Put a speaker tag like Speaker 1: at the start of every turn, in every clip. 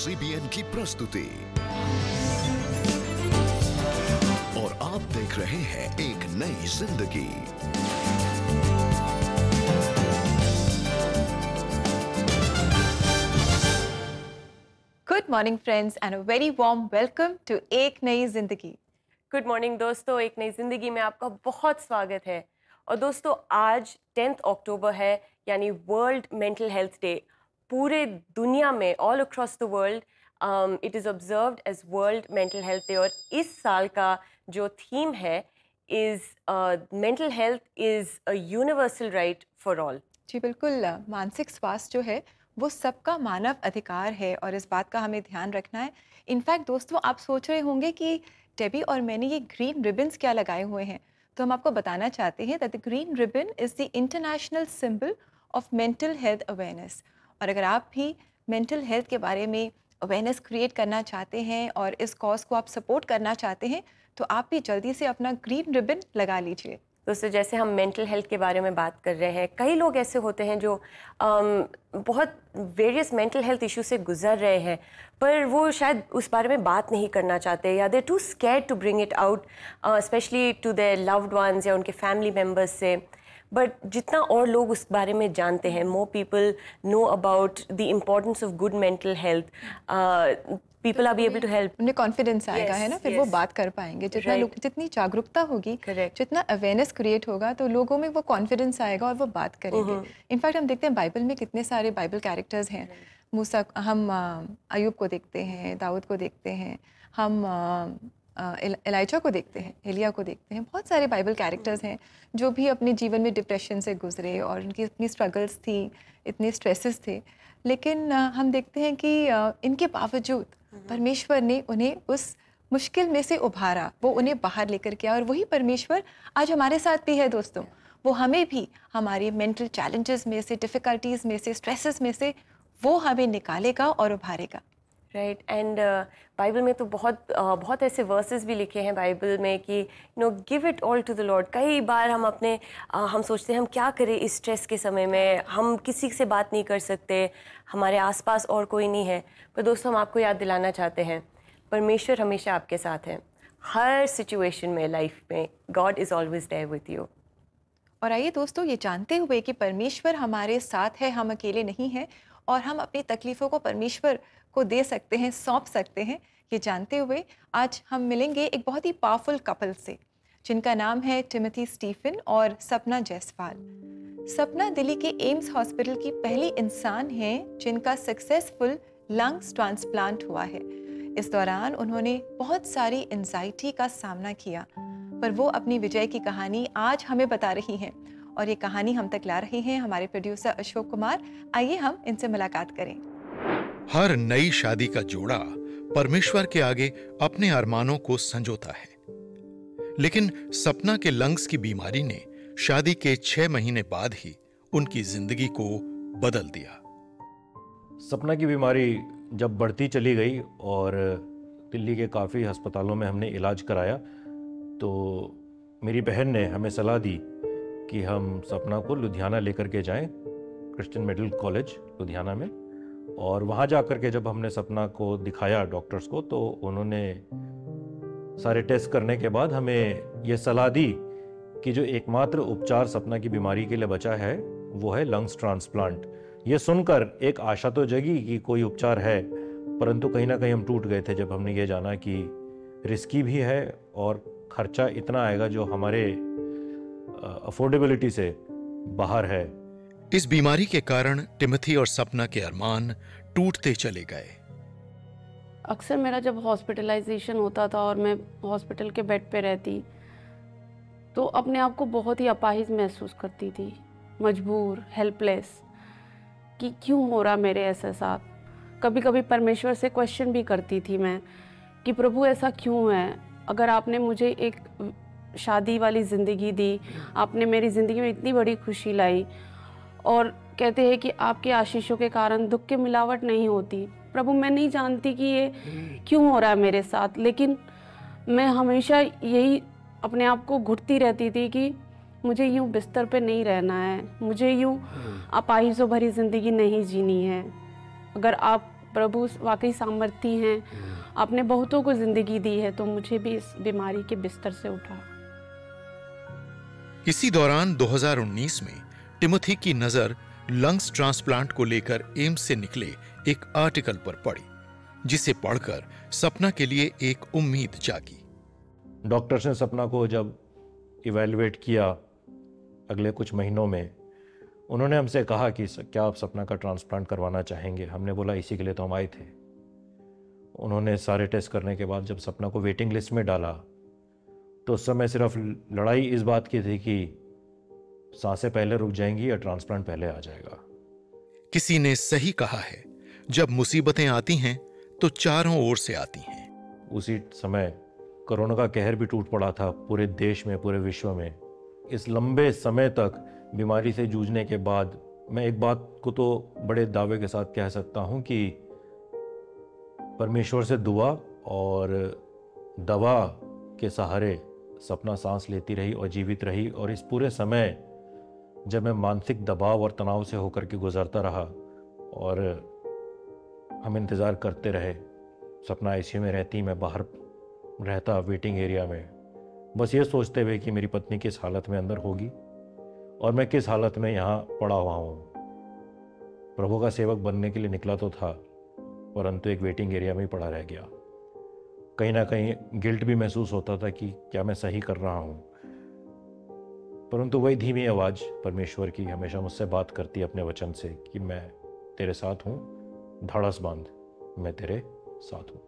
Speaker 1: CBN की प्रस्तुति और आप देख रहे हैं एक नई जिंदगी।
Speaker 2: Good morning friends and a very warm welcome to एक नई जिंदगी।
Speaker 3: गुड मॉर्निंग दोस्तों, एक नई जिंदगी में आपका बहुत स्वागत है। और दोस्तों, आज 10 अक्टूबर है, यानी वर्ल्ड मेंटल हेल्थ डे। पूरे दुनिया में, all across the world, it is observed as world mental health day. और इस साल का जो थीम है is mental health is a universal right for all.
Speaker 2: जी बिल्कुल, मानसिक स्वास्थ्य जो है वो सबका मानव अधिकार है और इस बात का हमें ध्यान रखना है। इनफैक्ट दोस्तों, आप सोच रहे होंगे कि डेबी और मैंने ये ग्रीन रिबन्स क्या लगाए हुए हैं, तो हम आपको बताना चाहते हैं that the green ribbon is the international symbol of mental health awareness. और अगर आप भी मेंटल हेल्थ के बारे में अवेयरनेस क्रिएट करना चाहते हैं और इस कॉज को आप सपोर्ट करना चाहते हैं, तो आप भी जल्दी से अपना ग्रीन रिबन लगा लीजिए।
Speaker 3: दोस्तों, जैसे हम मेंटल हेल्थ के बारे में बात कर रहे हैं, कई लोग ऐसे होते हैं जो बहुत वेरियस मेंटल हेल्थ इशू से गुजर रहे हैं, पर वो शायद उस बारे में बात नहीं करना चाहते, या they too scared to bring it out, especially to their loved ones या उनके फैमिली मेम्बर्स से। बट जितना और लोग उस बारे में जानते हैं, more people know about the importance of good mental health, people are be able to help.
Speaker 2: उन्हें कॉन्फिडेंस आएगा, है ना, फिर वो बात कर पाएंगे। जितना लोग, जितनी जागरूकता होगी, जितना अवेयरनेस क्रिएट होगा, तो लोगों में वो कॉन्फिडेंस आएगा और वो बात करेंगे। इनफैक्ट हम देखते हैं बाइबल में कितने सारे बाइबल कैरेक्टर्स हैं। मूसा, हम अयूब को देखते हैं, दाऊद को देखते हैं, हम एलाइजा को देखते हैं, एलिया को देखते हैं। बहुत सारे बाइबल कैरेक्टर्स हैं जो भी अपने जीवन में डिप्रेशन से गुजरे और उनकी इतनी स्ट्रगल्स थी, इतने स्ट्रेसेस थे, लेकिन हम देखते हैं कि इनके बावजूद परमेश्वर ने उन्हें उस मुश्किल में से उभारा, वो उन्हें बाहर लेकर के आया। और वही परमेश्वर आज हमारे साथ भी है दोस्तों। वो हमें भी हमारे मेंटल चैलेंजेस में से, डिफ़िकल्टीज़ में से, स्ट्रेसेस में से वो हमें निकालेगा और उभारेगा।
Speaker 3: राइट। एंड बाइबल में तो बहुत ऐसे वर्सेस भी लिखे हैं बाइबल में कि give it all to the Lord. कई बार हम हम सोचते हैं हम क्या करें इस स्ट्रेस के समय में, हम किसी से बात नहीं कर सकते, हमारे आसपास और कोई नहीं है। पर दोस्तों, हम आपको याद दिलाना चाहते हैं, परमेश्वर हमेशा आपके साथ है, हर सिचुएशन में, लाइफ में। God is always there with you.
Speaker 2: और आइए दोस्तों, ये जानते हुए कि परमेश्वर हमारे साथ है, हम अकेले नहीं हैं और हम अपनी तकलीफ़ों को परमेश्वर को दे सकते हैं, सौंप सकते हैं, ये जानते हुए आज हम मिलेंगे एक बहुत ही पावरफुल कपल से, जिनका नाम है टिमोथी स्टीफन और सपना जायसवाल। सपना दिल्ली के एम्स हॉस्पिटल की पहली इंसान हैं जिनका सक्सेसफुल लंग्स ट्रांसप्लांट हुआ है। इस दौरान उन्होंने बहुत सारी एंजाइटी का सामना किया, पर वो अपनी विजय की कहानी आज हमें बता रही हैं और ये कहानी हम तक ला रहे हैं हमारे प्रोड्यूसर अशोक कुमार। आइए हम इनसे मुलाकात करें।
Speaker 4: हर नई शादी का जोड़ा परमेश्वर के आगे अपने अरमानों को संजोता है, लेकिन सपना के लंग्स की बीमारी ने शादी के 6 महीने बाद ही उनकी जिंदगी को बदल दिया।
Speaker 5: सपना की बीमारी जब बढ़ती चली गई और दिल्ली के काफ़ी अस्पतालों में हमने इलाज कराया, तो मेरी बहन ने हमें सलाह दी कि हम सपना को लुधियाना लेकर के जाएं, क्रिश्चियन मेडिकल कॉलेज लुधियाना में। और वहाँ जा कर के जब हमने सपना को दिखाया डॉक्टर्स को, तो उन्होंने सारे टेस्ट करने के बाद हमें ये सलाह दी कि जो एकमात्र उपचार सपना की बीमारी के लिए बचा है वो है लंग्स ट्रांसप्लांट। ये सुनकर एक आशा तो जगी कि कोई उपचार है, परंतु कहीं ना कहीं हम टूट गए थे जब हमने ये जाना कि रिस्की भी है और खर्चा इतना आएगा जो हमारे अफोर्डेबिलिटी से बाहर है।
Speaker 4: इस बीमारी के कारण टिमोथी और सपना के अरमान टूटते चले गए।
Speaker 6: अक्सर मेरा जब हॉस्पिटलाइजेशन होता था और मैं हॉस्पिटल के बेड पे रहती, तो अपने आप को बहुत ही अपाहिज महसूस करती थी, मजबूर, हेल्पलेस, कि क्यों हो रहा मेरे ऐसे साथ। कभी कभी परमेश्वर से क्वेश्चन भी करती थी मैं कि प्रभु ऐसा क्यों है? अगर आपने मुझे एक शादी वाली ज़िंदगी दी, आपने मेरी ज़िंदगी में इतनी बड़ी खुशी लाई, और कहते हैं कि आपके आशीषों के कारण दुख की मिलावट नहीं होती। प्रभु, मैं नहीं जानती कि ये क्यों हो रहा है मेरे साथ, लेकिन मैं हमेशा यही अपने आप को घुटती रहती थी कि मुझे यूं बिस्तर पे नहीं रहना है, मुझे यूं अपाहिजों भरी ज़िंदगी नहीं जीनी है। अगर आप प्रभु वाकई सामर्थी हैं, आपने बहुतों को ज़िंदगी दी है, तो मुझे भी इस बीमारी के बिस्तर से उठा।
Speaker 4: इसी दौरान 2019 में टिमोथी की नजर लंग्स ट्रांसप्लांट को लेकर एम्स से निकले एक आर्टिकल पर पड़ी, जिसे पढ़कर सपना के लिए एक उम्मीद जागी।
Speaker 5: डॉक्टर्स ने सपना को जब इवैल्यूएट किया अगले कुछ महीनों में, उन्होंने हमसे कहा कि क्या आप सपना का ट्रांसप्लांट करवाना चाहेंगे। हमने बोला इसी के लिए तो हम आए थे। उन्होंने सारे टेस्ट करने के बाद जब सपना को वेटिंग लिस्ट में डाला तो उस समय सिर्फ लड़ाई इस बात की थी कि सांसें पहले रुक जाएंगी या ट्रांसप्लांट पहले आ जाएगा।
Speaker 4: किसी ने सही कहा है, जब मुसीबतें आती हैं तो चारों ओर से आती हैं।
Speaker 5: उसी समय कोरोना का कहर भी टूट पड़ा था पूरे देश में, पूरे विश्व में। इस लंबे समय तक बीमारी से जूझने के बाद मैं एक बात को तो बड़े दावे के साथ कह सकता हूं कि परमेश्वर से दुआ और दवा के सहारे सपना सांस लेती रही और जीवित रही। और इस पूरे समय जब मैं मानसिक दबाव और तनाव से होकर के गुजरता रहा और हम इंतज़ार करते रहे, सपना आईसीयू में रहती, मैं बाहर रहता वेटिंग एरिया में, बस ये सोचते हुए कि मेरी पत्नी किस हालत में अंदर होगी और मैं किस हालत में यहाँ पड़ा हुआ हूँ। प्रभु का सेवक बनने के लिए निकला तो था, परंतु एक वेटिंग एरिया में ही पड़ा रह गया। कहीं ना कहीं गिल्ट भी महसूस होता था कि क्या मैं सही कर रहा हूँ, परंतु वही धीमी आवाज़ परमेश्वर की हमेशा मुझसे बात करती अपने वचन से कि मैं तेरे साथ हूँ, धड़स बांध, मैं तेरे साथ हूँ।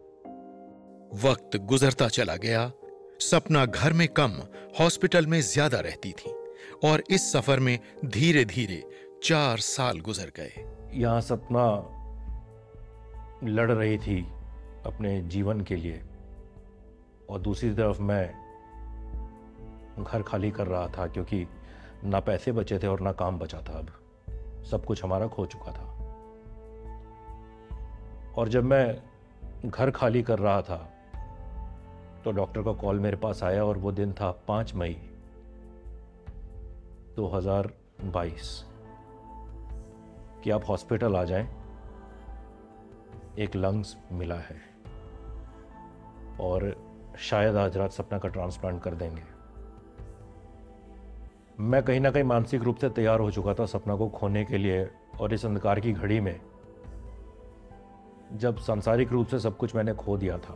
Speaker 4: वक्त गुजरता चला गया। सपना घर में कम, हॉस्पिटल में ज्यादा रहती थी और इस सफर में धीरे धीरे 4 साल गुजर गए।
Speaker 5: यहाँ सपना लड़ रही थी अपने जीवन के लिए और दूसरी तरफ मैं घर खाली कर रहा था, क्योंकि ना पैसे बचे थे और ना काम बचा था। अब सब कुछ हमारा खो चुका था। और जब मैं घर खाली कर रहा था तो डॉक्टर का कॉल मेरे पास आया और वो दिन था 5 मई 2022 कि आप हॉस्पिटल आ जाएं, एक लंग्स मिला है और शायद आज रात सपना का ट्रांसप्लांट कर देंगे। मैं कहीं ना कहीं मानसिक रूप से तैयार हो चुका था सपना को खोने के लिए, और इस अंधकार की घड़ी में जब सांसारिक रूप से सब कुछ मैंने खो दिया था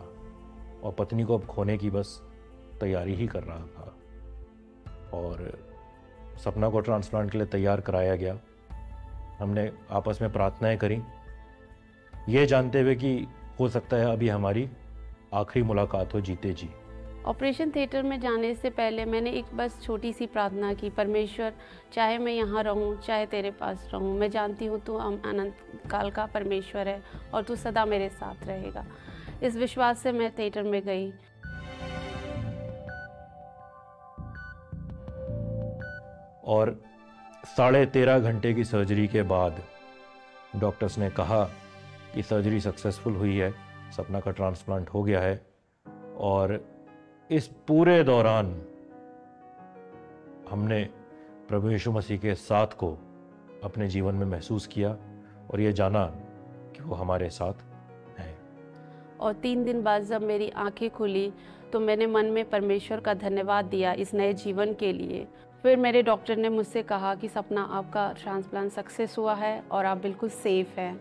Speaker 5: और पत्नी को अब खोने की बस तैयारी ही कर रहा था और सपना को ट्रांसप्लांट के लिए तैयार कराया गया। हमने आपस में प्रार्थनाएं करी, ये जानते हुए कि हो सकता है अभी हमारी आखिरी मुलाकात हो जीते जी।
Speaker 6: ऑपरेशन थिएटर में जाने से पहले मैंने एक बस छोटी सी प्रार्थना की, परमेश्वर चाहे मैं यहाँ रहूँ चाहे तेरे पास रहूँ, मैं जानती हूँ तू अनंत काल का परमेश्वर है और तू सदा मेरे साथ रहेगा। इस विश्वास से मैं थिएटर में गई।
Speaker 5: और 13.5 घंटे की सर्जरी के बाद डॉक्टर्स ने कहा कि सर्जरी सक्सेसफुल हुई है, सपना का ट्रांसप्लांट हो गया है। और इस पूरे दौरान हमने प्रभु यीशु मसीह के साथ को अपने जीवन में महसूस किया और ये जाना कि वो हमारे साथ हैं।
Speaker 6: और 3 दिन बाद जब मेरी आंखें खुली तो मैंने मन में परमेश्वर का धन्यवाद दिया इस नए जीवन के लिए। फिर मेरे डॉक्टर ने मुझसे कहा कि सपना आपका ट्रांसप्लांट सक्सेस हुआ है और आप बिल्कुल सेफ हैं।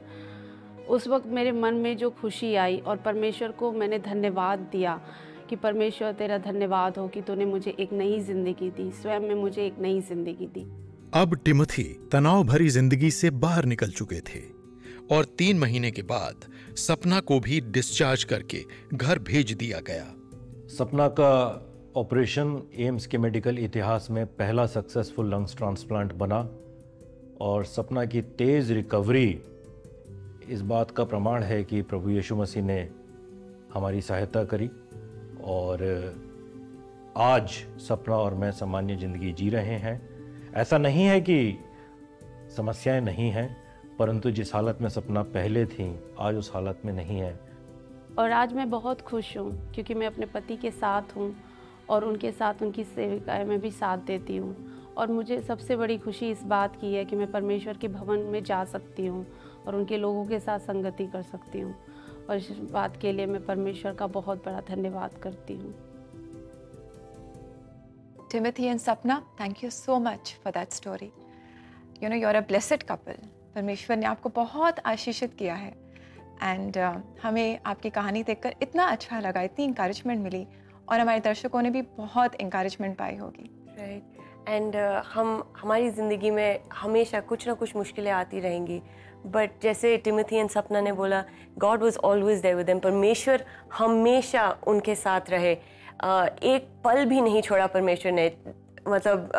Speaker 6: उस वक्त मेरे मन में जो खुशी आई और परमेश्वर को मैंने धन्यवाद दिया कि परमेश्वर तेरा धन्यवाद हो कि तूने मुझे एक नई जिंदगी दी, स्वयं में मुझे एक नई जिंदगी दी।
Speaker 4: अब टिमोथी तनाव भरी जिंदगी से बाहर निकल चुके थे और 3 महीने के बाद सपना को भी डिस्चार्ज करके घर भेज दिया गया।
Speaker 5: सपना का ऑपरेशन एम्स के मेडिकल इतिहास में पहला सक्सेसफुल लंग्स ट्रांसप्लांट बना और सपना की तेज़ रिकवरी इस बात का प्रमाण है कि प्रभु यीशु मसीह ने हमारी सहायता करी और आज सपना और मैं सामान्य ज़िंदगी जी रहे हैं। ऐसा नहीं है कि समस्याएं नहीं हैं, परंतु जिस हालत में सपना पहले थी आज उस हालत में नहीं है।
Speaker 6: और आज मैं बहुत खुश हूँ क्योंकि मैं अपने पति के साथ हूँ और उनके साथ उनकी सेविकाएं में भी साथ देती हूँ और मुझे सबसे बड़ी खुशी इस बात की है कि मैं परमेश्वर के भवन में जा सकती हूँ और उनके लोगों के साथ संगति कर सकती हूँ, और इस बात के लिए मैं परमेश्वर का बहुत बड़ा धन्यवाद करती हूँ।
Speaker 2: Timothy and Sapna, thank you so much for that story. You know, you're a blessed couple. परमेश्वर ने आपको बहुत आशीषित किया है एंड हमें आपकी कहानी देखकर इतना अच्छा लगा, इतनी इंकरेजमेंट मिली और हमारे दर्शकों ने भी बहुत इंकरेजमेंट पाई होगी।
Speaker 3: राइट एंड हमारी ज़िंदगी में हमेशा कुछ ना कुछ मुश्किलें आती रहेंगी, बट जैसे टिमोथी एंड सपना ने बोला, God was always there with them. परमेश्वर हमेशा उनके साथ रहे, एक पल भी नहीं छोड़ा परमेश्वर ने। मतलब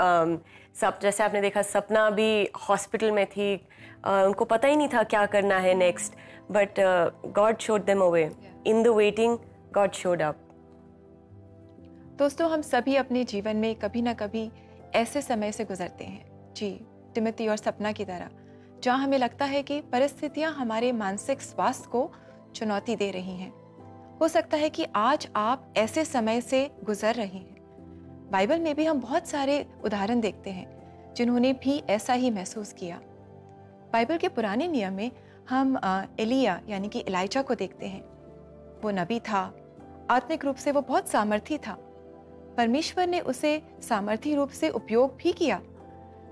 Speaker 3: सब जैसे आपने देखा, सपना भी हॉस्पिटल में थी, उनको पता ही नहीं था क्या करना है next, but God showed them a way. In the waiting God showed up.
Speaker 2: दोस्तों, हम सभी अपने जीवन में कभी ना कभी ऐसे समय से गुजरते हैं, जी, टिमोथी और सपना की तरह, जहाँ हमें लगता है कि परिस्थितियाँ हमारे मानसिक स्वास्थ्य को चुनौती दे रही हैं। हो सकता है कि आज आप ऐसे समय से गुजर रहे हैं। बाइबल में भी हम बहुत सारे उदाहरण देखते हैं जिन्होंने भी ऐसा ही महसूस किया। बाइबल के पुराने नियम में हम एलिया यानी कि एलाइजा को देखते हैं। वो नबी था, आत्मिक रूप से वो बहुत सामर्थी था, परमेश्वर ने उसे सामर्थी रूप से उपयोग भी किया,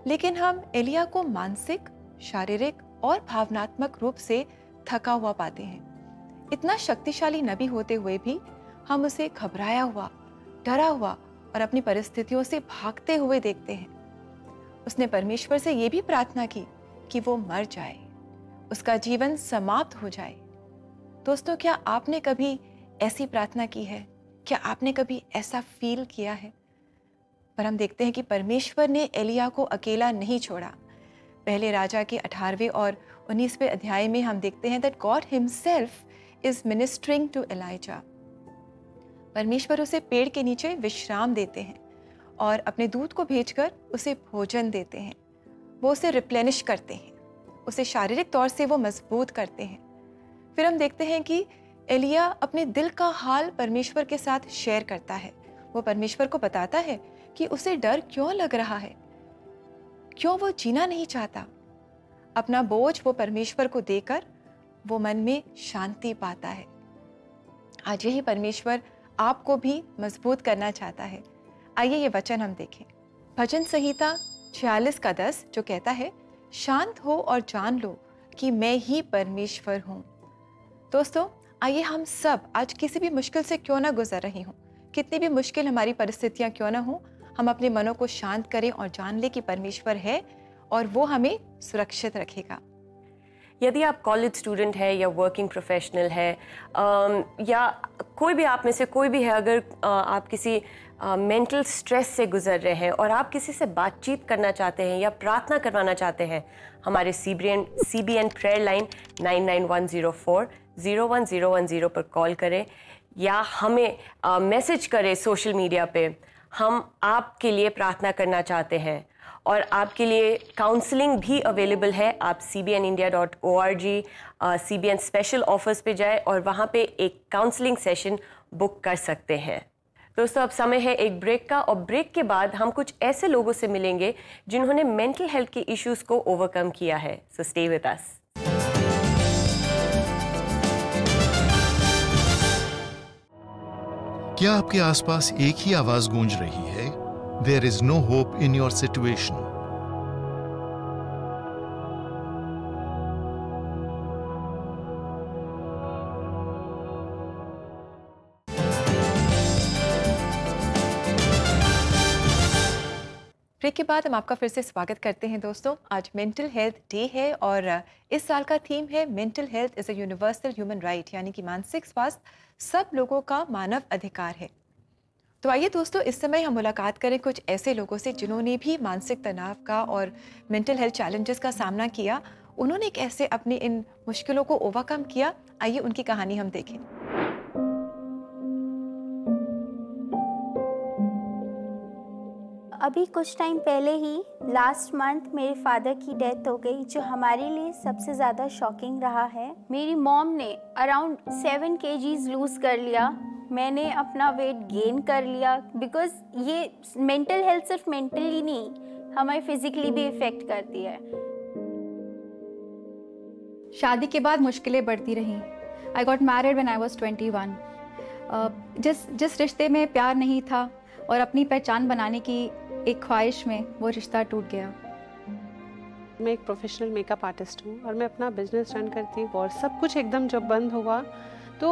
Speaker 2: लेकिन हम एलिया को मानसिक, शारीरिक और भावनात्मक रूप से थका हुआ पाते हैं। इतना शक्तिशाली नबी होते हुए भी हम उसे घबराया हुआ, डरा हुआ और अपनी परिस्थितियों से भागते हुए देखते हैं। उसने परमेश्वर से ये भी प्रार्थना की कि वो मर जाए, उसका जीवन समाप्त हो जाए। दोस्तों, क्या आपने कभी ऐसी प्रार्थना की है? क्या आपने कभी ऐसा फील किया है? पर हम देखते हैं कि परमेश्वर ने एलिया को अकेला नहीं छोड़ा। पहले राजा के 18वें और 19वें अध्याय में हम देखते हैं that God himself is ministering to Elijah. परमेश्वर उसे पेड़ के नीचे विश्राम देते हैं और अपने दूत को भेजकर उसे भोजन देते हैं। वो उसे रिप्लेनिश करते हैं, उसे शारीरिक तौर से वो मजबूत करते हैं। फिर हम देखते हैं कि एलिया अपने दिल का हाल परमेश्वर के साथ शेयर करता है। वो परमेश्वर को बताता है कि उसे डर क्यों लग रहा है, क्यों वो जीना नहीं चाहता। अपना बोझ वो परमेश्वर को देकर वो मन में शांति पाता है। आज यही परमेश्वर आपको भी मजबूत करना चाहता है। आइए ये वचन हम देखें। भजन संहिता 46:10 जो कहता है, शांत हो और जान लो कि मैं ही परमेश्वर हूँ। दोस्तों, आइए हम सब आज किसी भी मुश्किल से क्यों ना गुजर रही हूँ, कितनी भी मुश्किल हमारी परिस्थितियाँ क्यों ना हो, हम अपने मनों को शांत करें और जान लें कि परमेश्वर है और वो हमें सुरक्षित रखेगा।
Speaker 3: यदि आप कॉलेज स्टूडेंट है या वर्किंग प्रोफेशनल है, या कोई भी आप में से कोई भी है, अगर आप किसी मेंटल स्ट्रेस से गुजर रहे हैं और आप किसी से बातचीत करना चाहते हैं या प्रार्थना करवाना चाहते हैं, हमारे CBN प्रेयर लाइन 9910401010 पर कॉल करें या हमें मैसेज करें सोशल मीडिया पे। हम आपके लिए प्रार्थना करना चाहते हैं और आपके लिए काउंसलिंग भी अवेलेबल है। आप cbnindia.org CBN स्पेशल ऑफर्स पे जाए और वहाँ पे एक काउंसलिंग सेशन बुक कर सकते हैं। दोस्तों, अब समय है एक ब्रेक का, और ब्रेक के बाद हम कुछ ऐसे लोगों से मिलेंगे जिन्होंने मेंटल हेल्थ के इश्यूज को ओवरकम किया है। सो स्टे विद अस।
Speaker 4: क्या आपके आसपास एक ही आवाज गूंज रही है? There is no hope in your situation.
Speaker 2: Break के बाद हम आपका फिर से स्वागत करते हैं। दोस्तों, आज मेंटल हेल्थ डे है और इस साल का थीम है mental health is a universal human right, यानी कि मानसिक स्वास्थ्य सब लोगों का मानव अधिकार है। तो आइए दोस्तों, इस समय हम मुलाकात करें कुछ ऐसे लोगों से जिन्होंने भी मानसिक तनाव का और मेंटल हेल्थ चैलेंजेस का सामना किया। उन्होंने कैसे अपनी इन मुश्किलों को ओवरकम किया, आइए उनकी कहानी हम देखें।
Speaker 7: अभी कुछ टाइम पहले ही लास्ट मंथ मेरे फादर की डेथ हो गई, जो हमारे लिए सबसे ज़्यादा शॉकिंग रहा है। मेरी मॉम ने अराउंड 7 kgs लूज़ कर लिया, मैंने अपना वेट गेन कर लिया, बिकॉज ये मेंटल हेल्थ सिर्फ मेंटली नहीं, हमें फिजिकली भी इफ़ेक्ट करती है।
Speaker 8: शादी के बाद मुश्किलें बढ़ती रहीं। I got married when I was 21। जिस रिश्ते में प्यार नहीं था और अपनी पहचान बनाने की एक ख्वाहिश में वो रिश्ता टूट गया।
Speaker 6: मैं एक प्रोफेशनल मेकअप आर्टिस्ट हूँ और मैं अपना बिजनेस रन करती हूँ, और सब कुछ एकदम जब बंद हुआ तो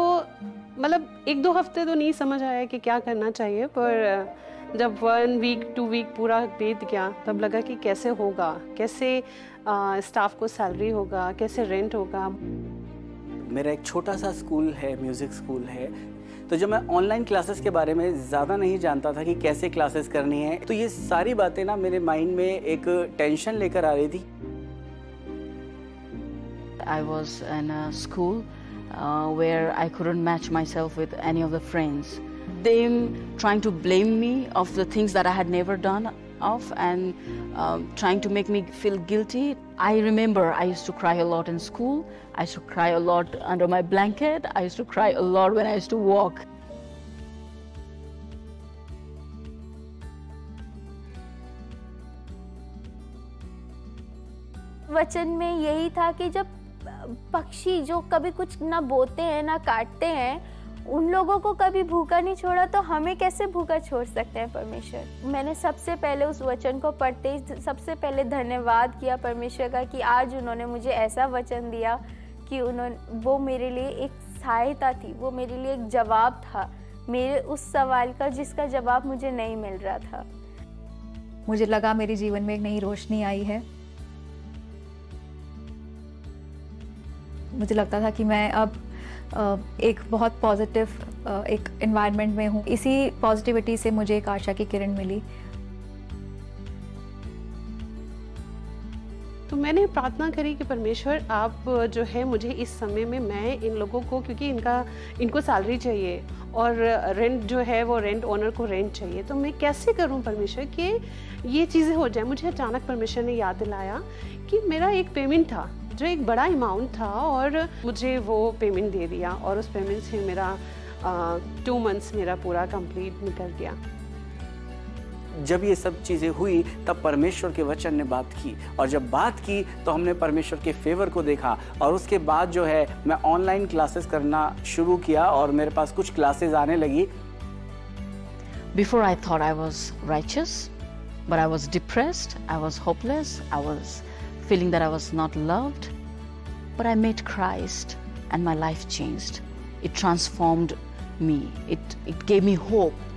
Speaker 6: मतलब 1-2 हफ्ते तो नहीं समझ आया कि क्या करना चाहिए, पर जब 1 वीक 2 वीक पूरा बीत गया तब लगा कि कैसे होगा, कैसे स्टाफ को सैलरी होगा, कैसे रेंट होगा।
Speaker 9: मेरा एक छोटा सा स्कूल है, म्यूज़िक स्कूल है, तो जब मैं ऑनलाइन क्लासेस के बारे में ज़्यादा नहीं जानता था कि कैसे क्लासेस करनी है, तो ये सारी बातें ना मेरे माइंड में एक टेंशन लेकर आ रही थी।
Speaker 10: I was in a school where I couldn't match myself with any of the friends. Them trying to blame me of the things that I had never done of, and trying to make me feel guilty. I remember I used to cry a lot in school. I used to cry a lot under my blanket. I used to cry a lot when I used to walk.
Speaker 7: वचन में यही था कि जब पक्षी जो कभी कुछ ना बोते हैं ना काटते हैं, उन लोगों को कभी भूखा नहीं छोड़ा, तो हमें कैसे भूखा छोड़ सकते हैं परमेश्वर। मैंने सबसे पहले उस वचन को पढ़ते ही सबसे पहले धन्यवाद किया परमेश्वर का कि आज उन्होंने मुझे ऐसा वचन दिया कि वो मेरे लिए एक सहायता थी, वो मेरे लिए एक जवाब था मेरे उस सवाल का जिसका जवाब मुझे नहीं मिल रहा था।
Speaker 8: मुझे लगा मेरे जीवन में एक नई रोशनी आई है। मुझे लगता था कि मैं अब एक बहुत पॉजिटिव एक एनवायरनमेंट में हूँ। इसी पॉजिटिविटी से मुझे एक आशा की किरण मिली।
Speaker 6: तो मैंने प्रार्थना करी कि परमेश्वर आप जो है मुझे इस समय में, मैं इन लोगों को, क्योंकि इनको सैलरी चाहिए और रेंट जो है वो रेंट ओनर को रेंट चाहिए, तो मैं कैसे करूं परमेश्वर कि ये चीज़ें हो जाए। मुझे अचानक परमेश्वर ने याद दिलाया कि मेरा एक पेमेंट था जो एक बड़ा अमाउंट था, और मुझे वो पेमेंट दे दिया, और उस पेमेंट से मेरा 2 मंथ्स मेरा पूरा कंप्लीट निकल गया।
Speaker 9: जब ये सब चीज़ें हुई तब परमेश्वर के वचन ने बात की, और जब बात की तो हमने परमेश्वर के फेवर को देखा, और उसके बाद जो है मैं ऑनलाइन क्लासेस करना शुरू किया और मेरे पास कुछ क्लासेस आने लगी।
Speaker 10: Before I thought I was righteous, but I was depressed, I was hopeless, I was feeling that I was not loved. But I met Christ and my life changed. It transformed me. It gave me hope.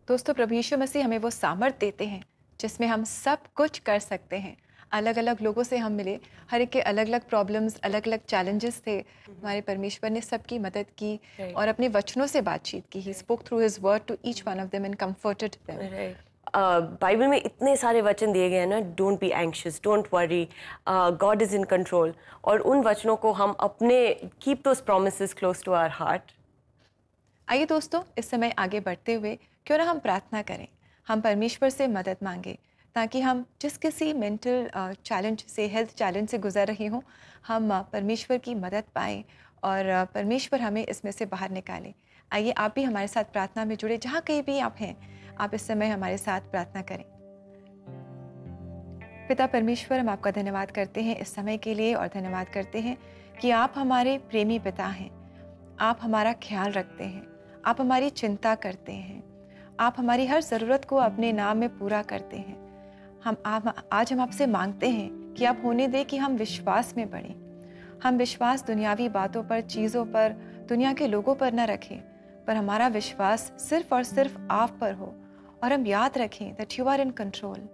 Speaker 2: दोस्तों, प्रभु यीशु मसीह हमें वो सामर्थ देते हैं जिसमें हम सब कुछ कर सकते हैं। अलग अलग लोगों से हम मिले, हर एक के अलग अलग प्रॉब्लम्स, अलग अलग चैलेंजेस थे। हमारे परमेश्वर ने सबकी मदद की और अपने वचनों से बातचीत की। He spoke through his word to each one of them and comforted them.
Speaker 3: Bible में इतने सारे वचन दिए गए हैं ना, don't be anxious, don't worry, God is in control, और उन वचनों को हम अपने keep those promises close to our heart.
Speaker 2: आइए दोस्तों, इस समय आगे बढ़ते हुए क्यों ना हम प्रार्थना करें, हम परमेश्वर से मदद मांगे, ताकि हम जिस किसी मेंटल चैलेंज से, हेल्थ चैलेंज से गुजर रहे हों, हम परमेश्वर की मदद पाएं और परमेश्वर हमें इसमें से बाहर निकाले। आइए आप भी हमारे साथ प्रार्थना में जुड़े। जहाँ कहीं भी आप हैं, आप इस समय हमारे साथ प्रार्थना करें। पिता परमेश्वर, हम आपका धन्यवाद करते हैं इस समय के लिए, और धन्यवाद करते हैं कि आप हमारे प्रेमी पिता हैं। आप हमारा ख्याल रखते हैं, आप हमारी चिंता करते हैं, आप हमारी हर ज़रूरत को अपने नाम में पूरा करते हैं। आज हम आपसे मांगते हैं कि आप होने दें कि हम विश्वास में बढ़ें। हम विश्वास दुनियावी बातों पर, चीज़ों पर, दुनिया के लोगों पर न रखें, पर हमारा विश्वास सिर्फ और सिर्फ आप पर हो, और हम याद रखें that you are in control.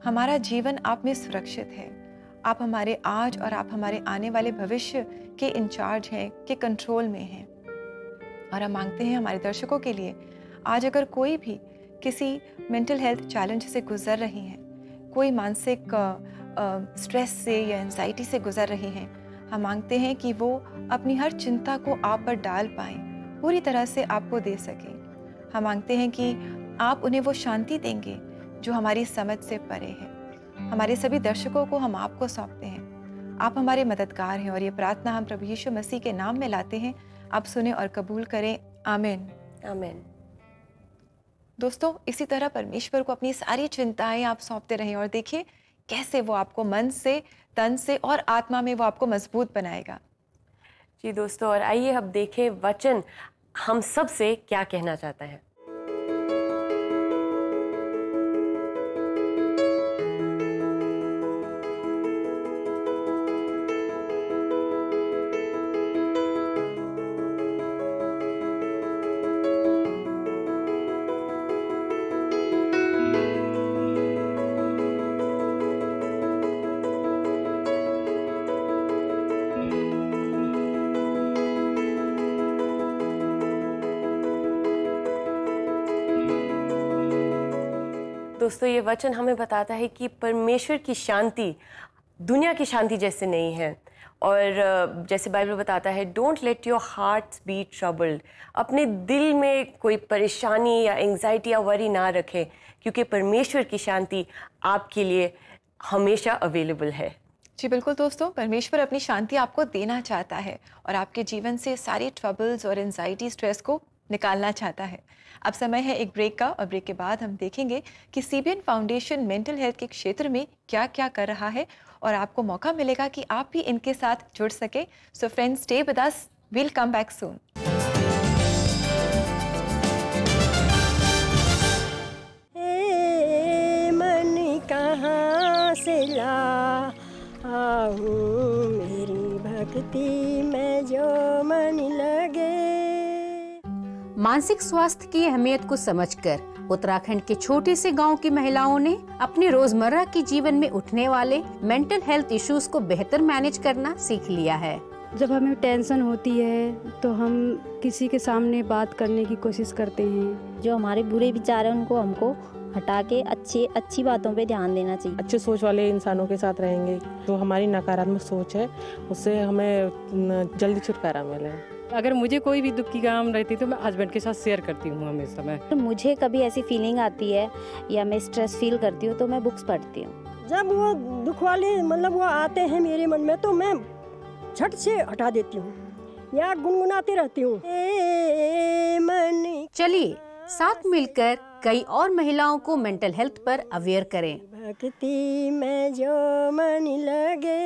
Speaker 2: हमारा जीवन आप में सुरक्षित है। आप हमारे आज और आप हमारे आने वाले भविष्य के इंचार्ज हैं, के कंट्रोल में हैं। और हम मांगते हैं हमारे दर्शकों के लिए, आज अगर कोई भी किसी मेंटल हेल्थ चैलेंज से गुजर रही हैं, कोई मानसिक स्ट्रेस से या एंजाइटी से गुजर रहे हैं, हम मांगते हैं कि वो अपनी हर चिंता को आप पर डाल पाएं, पूरी तरह से आपको दे सकें। हम मांगते हैं कि आप उन्हें वो शांति देंगे जो हमारी समझ से परे है। हमारे सभी दर्शकों को हम आपको सौंपते हैं। आप हमारे मददगार हैं और ये प्रार्थना हम प्रभु यीशु मसीह के नाम में लाते हैं। आप सुने और कबूल करें। आमीन।
Speaker 3: आमीन।
Speaker 2: दोस्तों, इसी तरह परमेश्वर को अपनी सारी चिंताएं आप सौंपते रहें और देखिए कैसे वो आपको मन से, तन से और आत्मा में वो आपको मजबूत बनाएगा।
Speaker 3: जी दोस्तों, और आइए अब देखें वचन हम सब से क्या कहना चाहता है। दोस्तों, ये वचन हमें बताता है कि परमेश्वर की शांति दुनिया की शांति जैसे नहीं है। और जैसे बाइबल बताता है, don't let your hearts be troubled. अपने दिल में कोई परेशानी या एंजाइटी या वरी ना रखें, क्योंकि परमेश्वर की शांति आपके लिए हमेशा अवेलेबल है।
Speaker 2: जी बिल्कुल दोस्तों, परमेश्वर अपनी शांति आपको देना चाहता है और आपके जीवन से सारी ट्रबल्स और एंजाइटी, स्ट्रेस को निकालना चाहता है। अब समय है एक ब्रेक का, और ब्रेक के बाद हम देखेंगे कि सीबीएन फाउंडेशन मेंटल हेल्थ के क्षेत्र में क्या क्या कर रहा है और आपको मौका मिलेगा कि आप भी इनके साथ जुड़ सके। So friends, stay with us, we'll come back soon.
Speaker 11: मन कहाँ से ला आऊं, मेरी भक्ति में जो मन लगे।
Speaker 12: मानसिक स्वास्थ्य की अहमियत को समझकर उत्तराखंड के छोटे से गांव की महिलाओं ने अपने रोजमर्रा के जीवन में उठने वाले मेंटल हेल्थ इश्यूज को बेहतर मैनेज करना सीख लिया है।
Speaker 13: जब हमें टेंशन होती है तो हम किसी के सामने बात करने की कोशिश करते हैं।
Speaker 14: जो हमारे बुरे विचार हैं उनको हमको हटा के अच्छी बातों पे ध्यान देना चाहिए।
Speaker 15: अच्छे सोच वाले इंसानों के साथ रहेंगे, जो हमारी नकारात्मक सोच है उससे हमें जल्दी छुटकारा मिले।
Speaker 13: अगर मुझे कोई भी दुख की काम रहती तो मैं हस्बैंड के साथ शेयर करती हूँ हमेशा। मैं
Speaker 14: मुझे कभी ऐसी फीलिंग आती है या मैं स्ट्रेस फील करती हूँ तो मैं बुक्स पढ़ती हूँ।
Speaker 11: जब वो दुख वाले मतलब वो आते हैं मेरे मन में तो मैं झट से हटा देती हूँ या गुनगुनाती रहती हूँ।
Speaker 12: चलिए साथ मिलकर कई और महिलाओं को मेंटल हेल्थ पर अवेयर करें।
Speaker 11: भक्ति में जो मन लगे।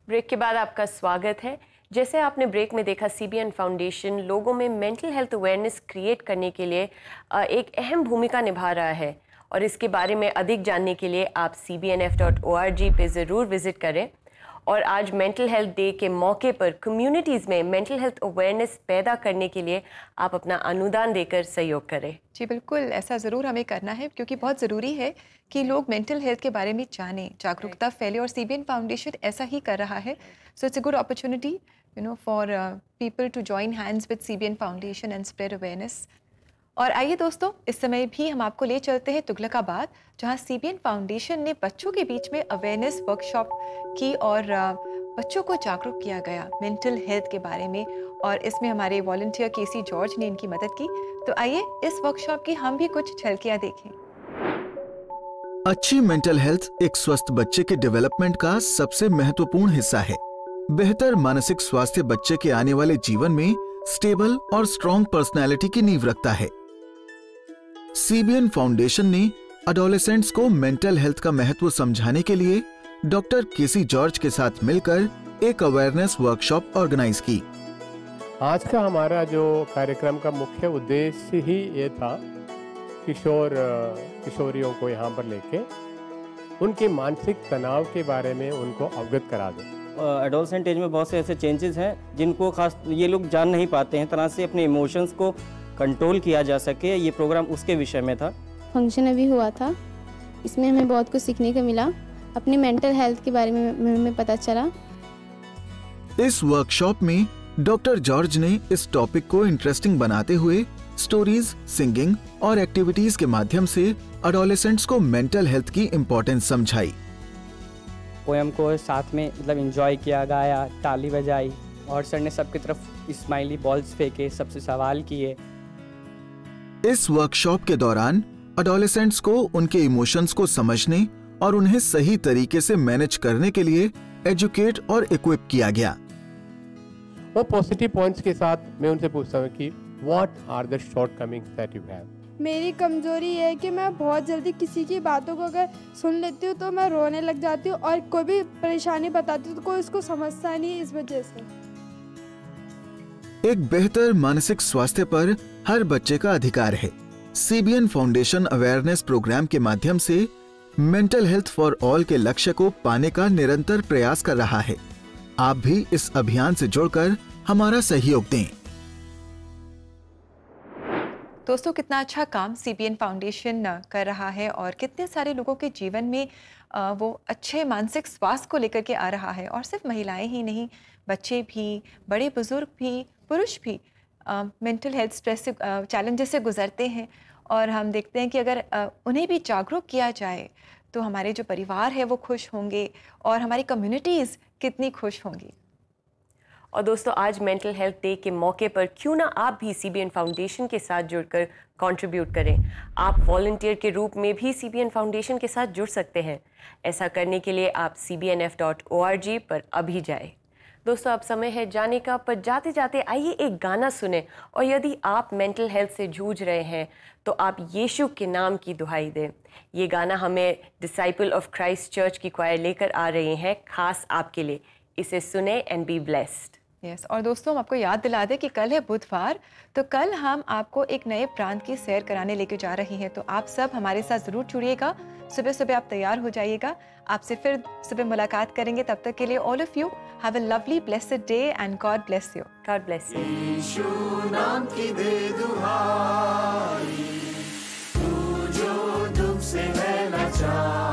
Speaker 3: ब्रेक के बाद आपका स्वागत है। जैसे आपने ब्रेक में देखा, सीबीएन फाउंडेशन लोगों में मेंटल हेल्थ अवेयरनेस क्रिएट करने के लिए एक अहम भूमिका निभा रहा है, और इसके बारे में अधिक जानने के लिए आप cbnf.org पे ज़रूर विज़िट करें। और आज मेंटल हेल्थ डे के मौके पर कम्युनिटीज़ में मेंटल हेल्थ अवेयरनेस पैदा करने के लिए आप अपना अनुदान देकर सहयोग करें।
Speaker 2: जी बिल्कुल, ऐसा ज़रूर हमें करना है, क्योंकि बहुत ज़रूरी है कि लोग मेंटल हेल्थ के बारे में जानें, जागरूकता फैले, और सीबीएन फाउंडेशन ऐसा ही कर रहा है। So it's a good opportunity for people to join hands with CBN foundation and spread awareness. और आइए दोस्तों, इस समय भी हम आपको ले चलते हैं तुगलकाबाद, जहां सीबीएन फाउंडेशन ने बच्चों के बीच में अवेयरनेस वर्कशॉप की और बच्चों को जागरूक किया गया मेंटल हेल्थ के बारे में, और इसमें हमारे वॉलंटियर केसी जॉर्ज ने इनकी मदद की। तो आइए इस वर्कशॉप की हम भी कुछ झलकियां देखें।
Speaker 16: अच्छी मेंटल हेल्थ एक स्वस्थ बच्चे के डेवलपमेंट का सबसे महत्वपूर्ण हिस्सा है। बेहतर मानसिक स्वास्थ्य बच्चे के आने वाले जीवन में स्टेबल और स्ट्रॉन्ग पर्सनैलिटी की नींव रखता है। सीबीएन फाउंडेशन ने एडोलेसेंट्स को मेंटल हेल्थ का महत्व समझाने के लिए डॉक्टर केसी जॉर्ज के साथ मिलकर एक अवेयरनेस वर्कशॉप ऑर्गेनाइज की।
Speaker 17: आज का हमारा जो कार्यक्रम का मुख्य उद्देश्य ही ये था, किशोरियों को यहाँ पर लेके उनके मानसिक तनाव के बारे में उनको अवगत करा दें।
Speaker 18: एडोलसेंट एज में बहुत से ऐसे चेंजेस हैं जिनको खास ये लोग जान नहीं पाते हैं, तरह से अपने इमोशंस को कंट्रोल किया जा सके। ये प्रोग्राम उसके विषय में था।
Speaker 19: फंक्शन अभी हुआ था, इसमें हमें बहुत कुछ सीखने को मिला, अपनी मेंटल हेल्थ के बारे में हमें पता चला।
Speaker 16: इस वर्कशॉप में डॉक्टर जॉर्ज ने इस टॉपिक को इंटरेस्टिंग बनाते हुए स्टोरीज, सिंगिंग और एक्टिविटीज के माध्यम से एडोलेसेंट्स को मेंटल हेल्थ की इम्पोर्टेंस समझाई।
Speaker 20: पोएम को साथ में मतलब एंजॉय किया, गाया, ताली बजाई और सर ने सबकी तरफ स्माइली बॉल्स फेंके, सबसे सवाल किए।
Speaker 16: इस वर्कशॉप के दौरान एडोलेसेंट्स को उनके इमोशंस को समझने और उन्हें सही तरीके से मैनेज करने के लिए एजुकेट और इक्विप किया गया।
Speaker 17: वो पॉजिटिव पॉइंट्स के साथ मैं उनसे पूछता हूँ कि what are the shortcomings that you have.
Speaker 21: मेरी कमजोरी है कि मैं बहुत जल्दी किसी की बातों को अगर सुन लेती हूँ तो मैं रोने लग जाती हूँ और कोई भी परेशानी बताती हूँ तो कोई उसको समझता नहीं, इस वजह से।
Speaker 16: एक बेहतर मानसिक स्वास्थ्य पर हर बच्चे का अधिकार है। CBN फाउंडेशन अवेयरनेस प्रोग्राम के माध्यम से मेंटल हेल्थ फॉर ऑल के लक्ष्य को पाने का निरंतर प्रयास कर रहा है। आप भी इस अभियान से जुड़कर हमारा सहयोग दें।
Speaker 2: दोस्तों, कितना अच्छा काम CBN फाउंडेशन कर रहा है और कितने सारे लोगों के जीवन में वो अच्छे मानसिक स्वास्थ्य को लेकर के आ रहा है। और सिर्फ महिलाएं ही नहीं, बच्चे भी, बड़े बुजुर्ग भी, पुरुष भी मेंटल हेल्थ स्ट्रेस से, चैलेंजेस से गुजरते हैं। और हम देखते हैं कि अगर उन्हें भी जागरूक किया जाए तो हमारे जो परिवार है वो खुश होंगे और हमारी कम्युनिटीज़ कितनी खुश होंगी।
Speaker 3: और दोस्तों, आज मेंटल हेल्थ डे के मौके पर क्यों ना आप भी CBN फाउंडेशन के साथ जुड़कर कंट्रीब्यूट करें। आप वॉलंटियर के रूप में भी CBN फाउंडेशन के साथ जुड़ सकते हैं। ऐसा करने के लिए आप cbnf.org पर अभी जाएं। दोस्तों, अब समय है जाने का, पर जाते जाते आइए एक गाना सुने। और यदि आप मेंटल हेल्थ से जूझ रहे हैं तो आप यीशु के नाम की दुहाई दें। ये गाना हमें डिसाइपल ऑफ क्राइस्ट चर्च की क्वायर लेकर आ रहे हैं खास आपके लिए। इसे सुने एंड बी ब्लेस्ड।
Speaker 2: यस, और दोस्तों, हम आपको याद दिला दें कि कल है बुधवार, तो कल हम आपको एक नए प्रांत की सैर कराने लेके जा रहे हैं। तो आप सब हमारे साथ ज़रूर जुड़िएगा। सुबह सुबह आप तैयार हो जाइएगा। आपसे फिर सुबह मुलाकात करेंगे। तब तक के लिए all of you have a lovely blessed day and God bless you.
Speaker 3: God bless you.
Speaker 1: Yeshu नाम की दे दुहाई, तू जो दुख से है लाचार।